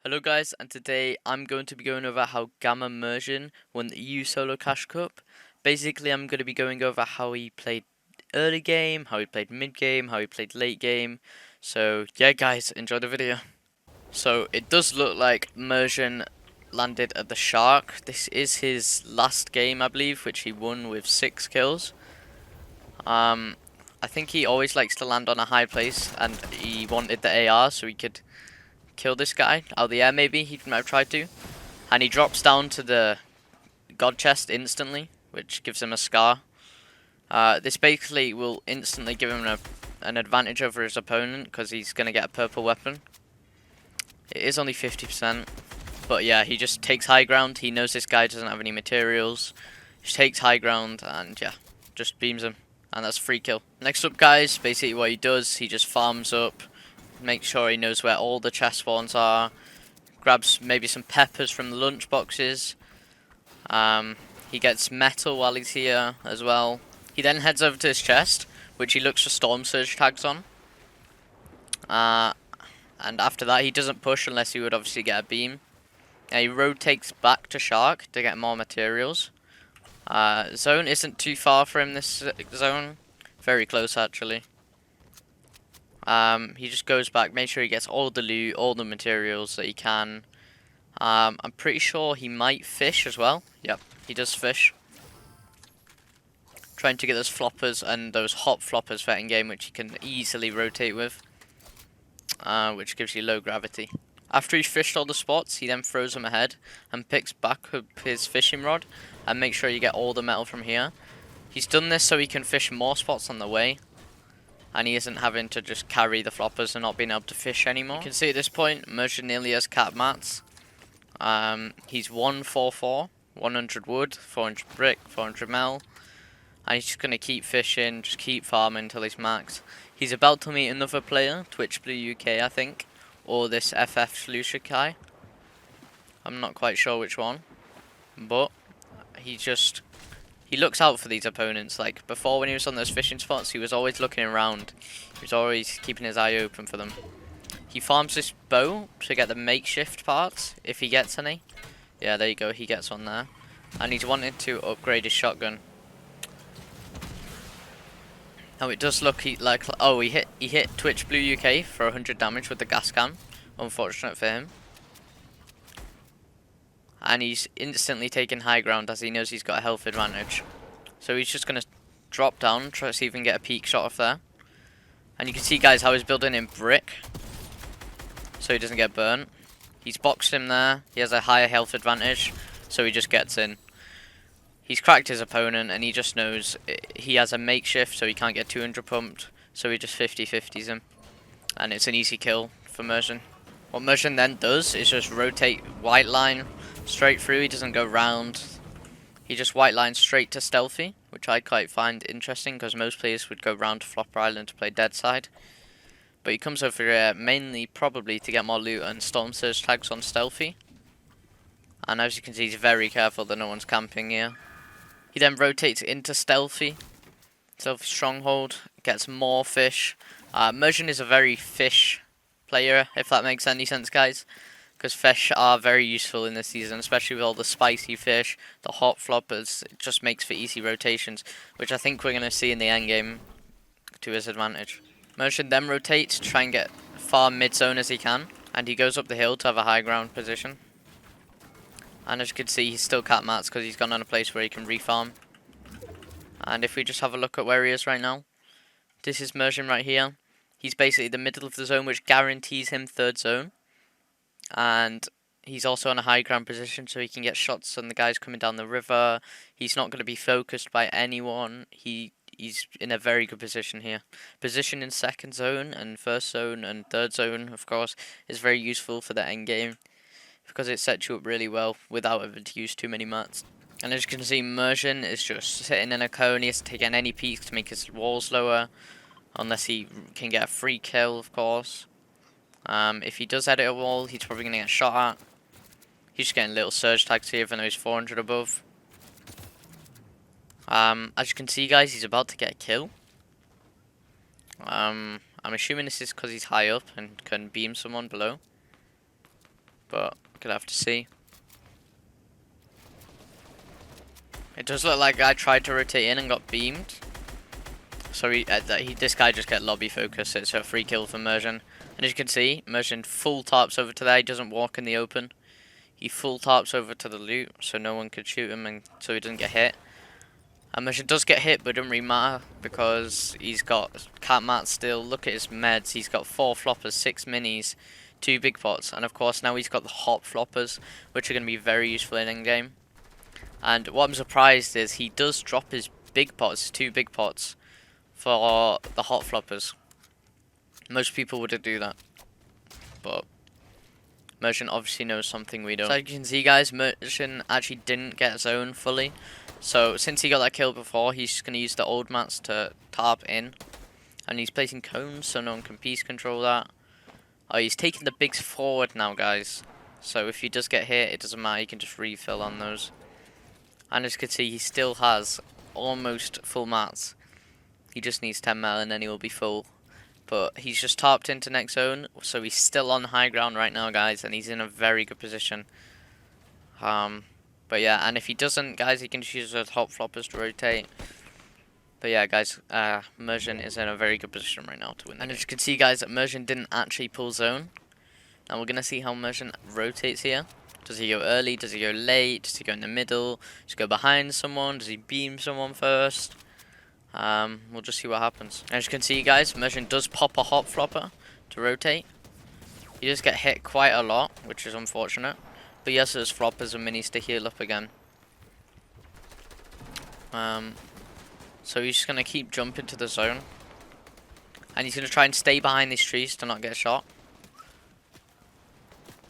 Hello guys, and today I'm going to be going over how Gamma Merjin won the EU Solo Cash Cup. Basically, I'm going to be going over how he played early game, how he played mid game, how he played late game. So yeah guys, enjoy the video. So it does look like Merjin landed at the Shark. This is his last game, I believe, which he won with 6 kills. I think he always likes to land on a high place, and he wanted the AR so he could kill this guy out of the air. Maybe he might have tried to, and he drops down to the god chest instantly, which gives him a scar. This basically will instantly give him an advantage over his opponent because he's going to get a purple weapon. It is only 50%, but yeah, he just takes high ground. He knows this guy doesn't have any materials. He just takes high ground and yeah, just beams him, and that's free kill. Next up guys, basically what he does, he just farms up, makes sure he knows where all the chest spawns are, grabs maybe some peppers from the lunch boxes. He gets metal while he's here as well. He then heads over to his chest, which he looks for storm surge tags on. And after that, he doesn't push unless he would obviously get a beam. He rotates back to Shark to get more materials. Zone isn't too far for him, this zone. Very close, actually. He just goes back, make sure he gets all the loot, all the materials that he can. I'm pretty sure he might fish as well. Yep, he does fish. Trying to get those floppers and those hot floppers for in-game, which he can easily rotate with. Which gives you low gravity. After he's fished all the spots, he then throws them ahead and picks back up his fishing rod and makes sure you get all the metal from here. He's done this so he can fish more spots on the way, and he isn't having to just carry the floppers and not being able to fish anymore. You can see at this point, Merjin nearly has cap mats. He's 144, 100 wood, 400 brick, 400 metal, and he's just going to keep fishing, just keep farming until he's maxed. He's about to meet another player, Twitch Blue UK I think, or this FF Slusha guy. I'm not quite sure which one, but he looks out for these opponents. Like before, when he was on those fishing spots, he was always looking around. He was always keeping his eye open for them. He farms this bow to get the makeshift parts, if he gets any. Yeah, there you go, he gets one there. And he's wanted to upgrade his shotgun. Now it does look like, oh, he hit Twitch Blue UK for 100 damage with the gas cam. Unfortunate for him. And he's instantly taking high ground as he knows he's got a health advantage. So he's just going to drop down, try to see if he can get a peek shot off there. And you can see guys how he's building in brick, so he doesn't get burnt. He's boxed him there, he has a higher health advantage, so he just gets in. He's cracked his opponent and he just knows he has a makeshift, so he can't get 200 pumped, so he just 50-50s him. And it's an easy kill for Merjin. What Merjin then does is just rotate white line straight through, he doesn't go round. He just white lines straight to stealthy, which I quite find interesting because most players would go round to Flopper Island to play dead side. But he comes over here mainly probably to get more loot and storm surge tags on stealthy. And as you can see, he's very careful that no one's camping here. He then rotates into stealthy stronghold, gets more fish. Merjin is a very fish player, if that makes any sense, guys. Because fish are very useful in this season, especially with all the spicy fish, the hot floppers. It just makes for easy rotations, which I think we're going to see in the end game to his advantage. Merjin then rotates to try and get far mid-zone as he can, and he goes up the hill to have a high ground position. And as you can see, he's still cap mats because he's gone on a place where he can refarm. And if we just have a look at where he is right now, this is Merjin right here. He's basically the middle of the zone, which guarantees him third zone. And he's also on a high ground position, so he can get shots on the guys coming down the river. He's not going to be focused by anyone. He's in a very good position here. Position in second zone and first zone and third zone, of course, is very useful for the end game, because it sets you up really well without having to use too many mats. And as you can see, Merjin is just sitting in a cone. He has to take in any peaks to make his walls lower, unless he can get a free kill, of course. If he does edit a wall, he's probably going to get shot at. He's just getting little surge tags here, even though he's 400 above. As you can see, guys, he's about to get a kill. I'm assuming this is because he's high up and can beam someone below. but gonna have to see. It does look like I tried to rotate in and got beamed. So this guy just get lobby focus. It's a free kill for Merjin. And as you can see, Merjin full tarps over to there. He doesn't walk in the open. He full tarps over to the loot, so no one could shoot him, and so he doesn't get hit. And Merjin does get hit, but it doesn't really matter because he's got cat mats still. Look at his meds. He's got 4 floppers, 6 minis, 2 big pots, and of course now he's got the hot floppers, which are going to be very useful in endgame. And what I'm surprised is he does drop his big pots, 2 big pots, for the hot floppers. Most people wouldn't do that, but Merjin obviously knows something we don't. So you can see, guys, Merjin actually didn't get zone fully. So since he got that kill before, he's just going to use the old mats to tarp in. And he's placing cones so no one can piece control that. Oh, he's taking the bigs forward now, guys. So if he does get hit, it doesn't matter, he can just refill on those. And as you can see, he still has almost full mats. He just needs 10 mil and then he will be full. But he's just tarped into next zone, so he's still on high ground right now, guys, and he's in a very good position. But yeah, and if he doesn't, guys, he can just use the hot floppers to rotate. But yeah, guys, Merjin is in a very good position right now to win the game. And as you can see, guys, that Merjin didn't actually pull zone. And we're going to see how Merjin rotates here. Does he go early? Does he go late? Does he go in the middle? Does he go behind someone? Does he beam someone first? We'll just see what happens. As you can see, guys, Merjin does pop a hot flopper to rotate. He does get hit quite a lot, which is unfortunate. But yes, there's floppers and minis to heal up again. So he's just going to keep jumping to the zone. And he's going to try and stay behind these trees to not get shot.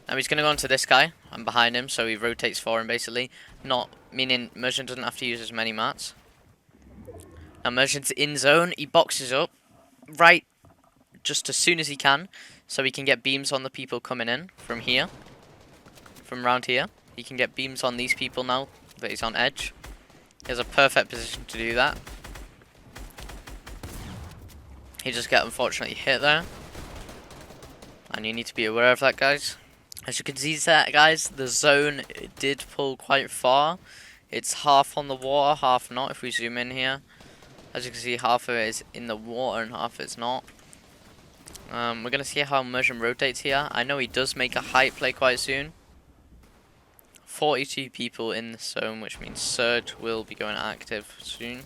Now he's going to go onto this guy. I'm behind him, so he rotates for him basically. Not meaning Merjin doesn't have to use as many mats. Now Merjin's in zone, he boxes up right just as soon as he can, so he can get beams on the people coming in from here, from round here. He can get beams on these people now that he's on edge. He has a perfect position to do that. He just got unfortunately hit there, and you need to be aware of that, guys. As you can see that, guys, the zone did pull quite far. It's half on the water, half not if we zoom in here. As you can see, half of it is in the water and half it's not. We're going to see how Merjin rotates here. I know he does make a height play quite soon. 42 people in the zone, which means Surge will be going active soon.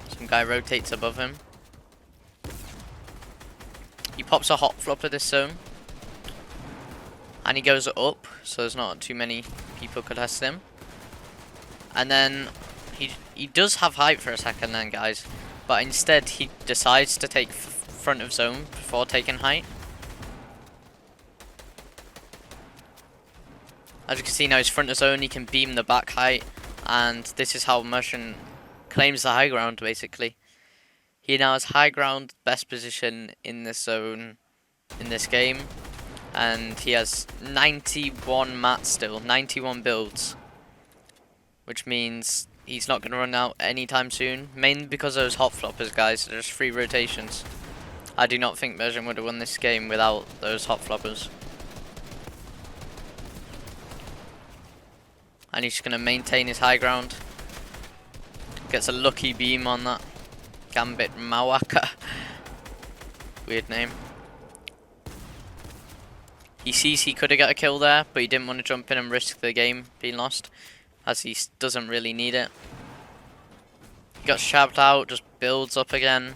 Some guy rotates above him. He pops a hot flopper this zone. And he goes up, so there's not too many people contesting him. And then he does have height for a second then, guys, but instead he decides to take front of zone before taking height. As you can see now, he's front of zone, he can beam the back height, and this is how Merjin claims the high ground, basically. He now has high ground, best position in this zone, in this game, and he has 91 mats still, 91 builds, which means he's not going to run out anytime soon, mainly because of those hot floppers, guys. They're just free rotations. I do not think Merjin would have won this game without those hot floppers. And he's just going to maintain his high ground. Gets a lucky beam on that. Gambit Mawaka. Weird name. He sees he could have got a kill there, but he didn't want to jump in and risk the game being lost, as he doesn't really need it. He got shabbed out, just builds up again.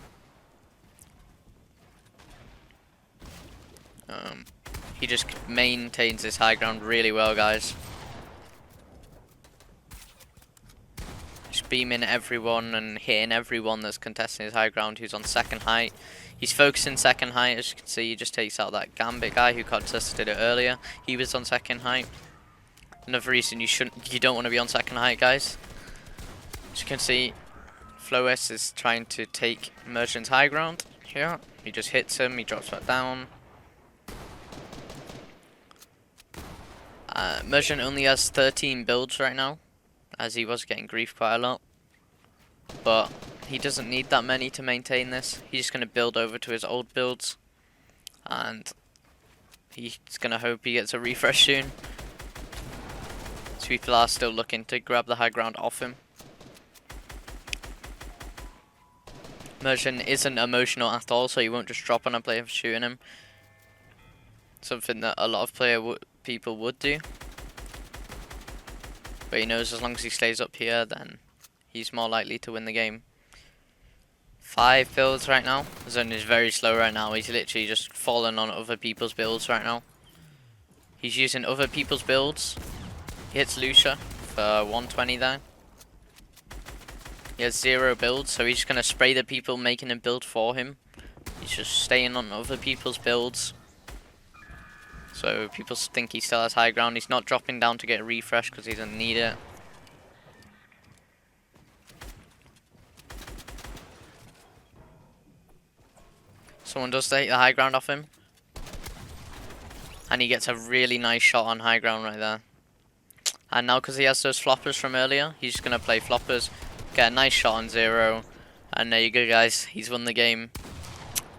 He just maintains his high ground really well, guys. Just beaming everyone and hitting everyone that's contesting his high ground who's on second height. He's focusing second height, as you can see. He just takes out that Gambit guy who contested it earlier. He was on second height. Another reason you don't want to be on second height, guys. As you can see, Floes is trying to take Merjin's high ground here. He just hits him, he drops back down. Merjin only has 13 builds right now, as he was getting grief quite a lot. But he doesn't need that many to maintain this. He's just going to build over to his old builds. And he's gonna hope he gets a refresh soon. So people are still looking to grab the high ground off him. Merjin isn't emotional at all, so he won't just drop on a player for shooting him. Something that a lot of people would do. But he knows as long as he stays up here, then he's more likely to win the game. 5 builds right now. Zone is very slow right now. He's literally just falling on other people's builds right now. He's using other people's builds. He hits Lucia for 120 there. He has 0 builds, so he's just going to spray the people making a build for him. He's just staying on other people's builds. So people think he still has high ground. He's not dropping down to get a refresh because he doesn't need it. Someone does take the high ground off him. And he gets a really nice shot on high ground right there. And now because he has those floppers from earlier, he's just going to play floppers. Get a nice shot on 0. And there you go, guys. He's won the game.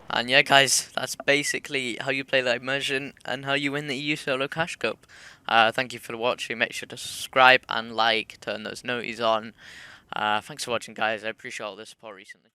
And yeah, guys, that's basically how you play like Merjin and how you win the EU Solo Cash Cup. Thank you for watching. Make sure to subscribe and like. Turn those noties on. Thanks for watching, guys. I appreciate all the support recently.